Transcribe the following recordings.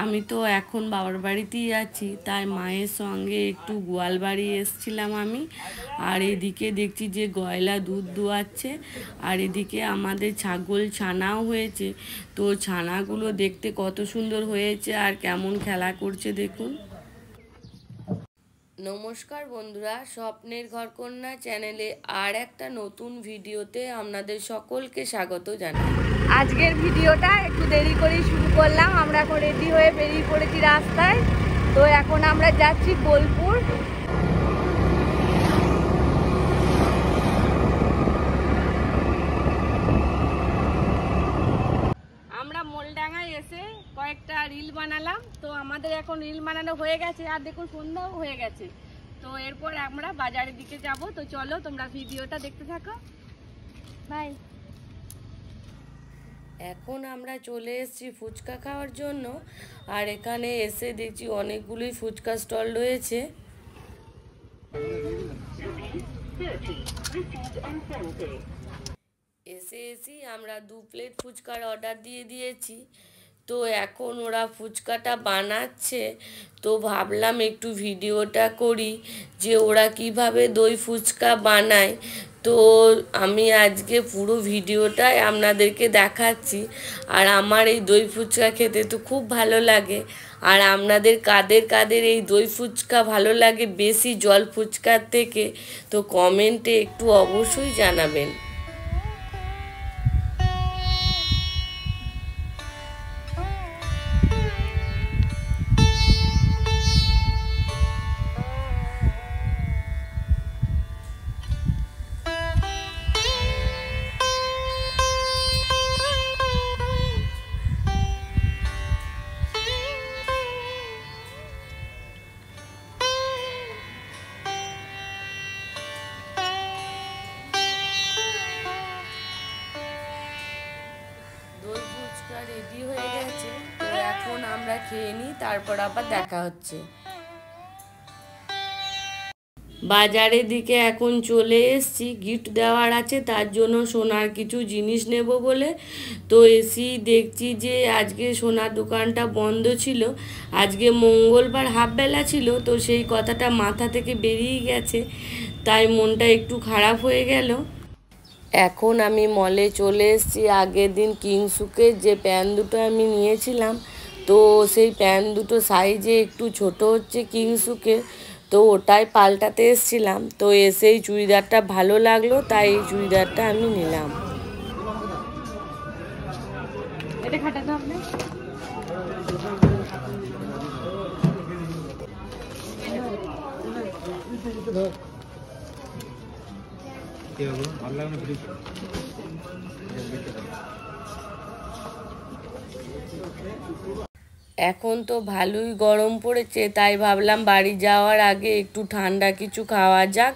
আমি তো এখন বাবার বাড়িতেই আছি, তাই মায়ের সঙ্গে একটু গোয়াল বাড়ি এসছিলাম আমি। আর এদিকে দেখছি যে গয়লা দুধ দোয়াচ্ছে, আর এদিকে আমাদের ছাগল ছানাও হয়েছে। তো ছানাগুলো দেখতে কত সুন্দর হয়েছে আর কেমন খেলা করছে দেখুন। নমস্কার বন্ধুরা, স্বপ্নের ঘরকন্যা চ্যানেলে আর একটা নতুন ভিডিওতে আপনাদের সকলকে স্বাগত জানাই। আজকের ভিডিওটা একটু দেরি করে শুরু করলাম। আমরা এখন রেডি হয়ে বেরিয়ে পড়েছি রাস্তায়। তো এখন আমরা যাচ্ছি বোলপুর। আমরা মোলডাঙ্গায় এসে কয়েকটা রিল বানালাম। তো আমাদের এখন রিল বানানো হয়ে গেছে, আর দেখুন সন্ধ্যাও হয়ে গেছে। তো এরপর আমরা বাজারের দিকে যাব। তো চলো তোমরা ভিডিওটা দেখতে থাকো। বাই। এখন আমরা চলে এসেছি ফুচকা খাওয়ার জন্য, আর এখানে এসে দেখছি অনেকগুলি ফুচকা স্টল রয়েছে। এসে আমরা 2 প্লেট ফুচকার অর্ডার দিয়ে দিয়েছি। তো এখন ওরা ফুচকাটা বানাচ্ছে, তো ভাবলাম একটু ভিডিওটা করি যে ওরা কিভাবে দই ফুচকা বানায়। তো আমি আজকে পুরো ভিডিওটাই আপনাদেরকে দেখাচ্ছি। আর আমার এই দই ফুচকা খেতে তো খুব ভালো লাগে। আর আপনাদের কাদের কাদের এই দই ফুচকা ভালো লাগে বেশি জল ফুচকার থেকে, তো কমেন্টে একটু অবশ্যই জানাবেন। দই ফুচকা রেডি হয়ে গেছে, তো এখন আমরা খেয়ে নিই, তারপর আবার দেখা হচ্ছে। বাজারের দিকে এখন চলে এসেছি, গিফট দেওয়ার আছে, তার জন্য সোনার কিছু জিনিস নেব বলে। তো এসেই দেখছি যে আজকে সোনার দোকানটা বন্ধ ছিল। আজকে মঙ্গলবার হাফবেলা ছিল, তো সেই কথাটা মাথা থেকে বেরিয়ে গেছে, তাই মনটা একটু খারাপ হয়ে গেল। এখন আমি মলে চলে এসেছি। আগের দিন কিংসুকের যে প্যান্ট দুটো আমি নিয়েছিলাম, তো সেই প্যান্ট দুটো সাইজে একটু ছোট হচ্ছে কিংসুকের, তো ওটাই পাল্টাতে এসেছিলাম। তো এসেই চুড়িদারটা ভালো লাগলো, তাই এই চুড়িদারটা আমি নিলাম। এটা খাটাতে হবে। এখন তো ভালোই গরম পড়েছে, তাই ভাবলাম বাড়ি যাওয়ার আগে একটু ঠান্ডা কিছু খাওয়া যাক।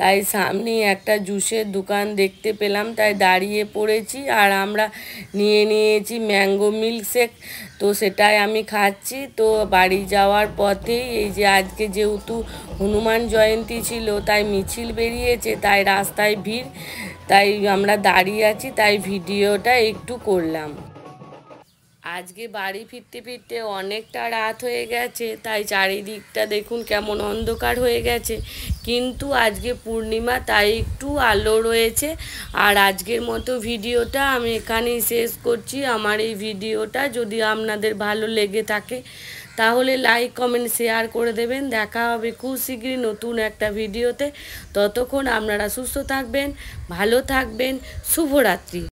তাই সামনেই একটা জুসের দোকান দেখতে পেলাম, তাই দাঁড়িয়ে পড়েছি। আর আমরা নিয়েছি ম্যাঙ্গো মিল্কশেক, তো সেটাই আমি খাচ্ছি। তো বাড়ি যাওয়ার পথেই এই যে আজকে যেহেতু হনুমান জয়ন্তী ছিল, তাই মিছিল বেরিয়েছে, তাই রাস্তায় ভিড়, তাই আমরা দাঁড়িয়ে আছি, তাই ভিডিওটা একটু করলাম। আজকে বাড়ি ফিরতে ফিরতে অনেকটা রাত হয়ে গেছে, তাই চারিদিকটা দেখুন কেমন অন্ধকার হয়ে গেছে, কিন্তু আজকে পূর্ণিমা, তাই একটু আলো রয়েছে। আর আজকের মতো ভিডিওটা আমি এখানেই শেষ করছি। আমার এই ভিডিওটা যদি আপনাদের ভালো লেগে থাকে তাহলে লাইক কমেন্ট শেয়ার করে দেবেন। দেখা হবে খুব শীঘ্রই নতুন একটা ভিডিওতে। ততক্ষণ আপনারা সুস্থ থাকবেন, ভালো থাকবেন। শুভরাত্রি।